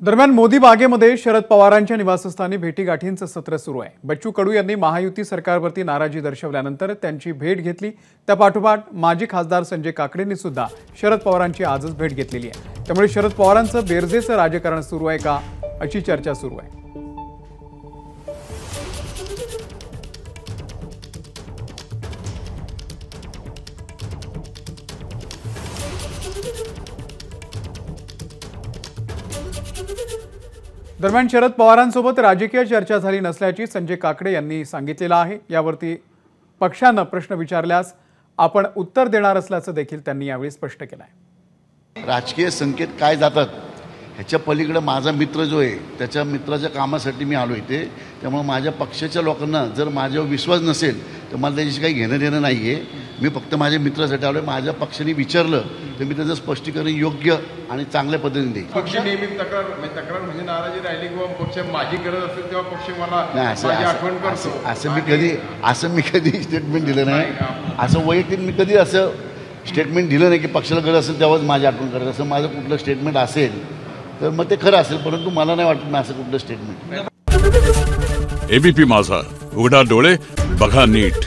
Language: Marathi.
दरम्यान मोदी बागेमध्ये शरद पवारांच्या निवासस्थानी भेटीगाठींचं सत्र सुरू आहे। बच्चू कडू यांनी महायुती सरकारवरती नाराजी दर्शवल्यानंतर त्यांची भेट घेतली। त्यापाठोपाठ माजी खासदार संजय काकडेंनी सुद्धा शरद पवारांची आजच भेट घेतलेली आहे। त्यामुळे शरद पवारांचं बेरजेचं राजकारण सुरू आहे का अशी चर्चा सुरू आहे। दरम्यान शरद पवारांसोबत राजकीय चर्चा झाली नसल्याची संजय काकडे यांनी सांगितलेलं आहे। यावरती पक्षानं प्रश्न विचारल्यास आपण उत्तर देणार असल्याचं देखील त्यांनी यावेळी स्पष्ट केलं आहे। राजकीय संकेत काय जातात ह्याच्या पलीकडे माझा मित्र जो आहे त्याच्या मित्राच्या कामासाठी मी आलो इथे। त्यामुळे माझ्या पक्षाच्या लोकांना जर माझ्यावर विश्वास नसेल तर मला त्याच्याशी काही घेणं देणं नाही आहे। मी फक्त माझ्या मित्रासाठी आलो आहे। माझ्या पक्षाने विचारलं तर मी त्याचं स्पष्टीकरण योग्य आणि चांगल्या पद्धतीने देईन। पक्ष नेहमी तक्रार म्हणजे नाराजी राहिली किंवा पक्ष माझी गरज असेल तेव्हा पक्ष मला माझी आठवण करतो असं मी कधी स्टेटमेंट दिलं नाही। असं वैयक्तिक मी कधी असं स्टेटमेंट दिलं नाही की पक्षाला गरज असेल तेव्हाच माझी आठवण करत। असं माझं कुठलं स्टेटमेंट असेल तर मग ते खरं असेल, परंतु मला नाही वाटत मी असं कुठलं स्टेटमेंट। एबीपी माझा, उघडा डोळे बघा नीट।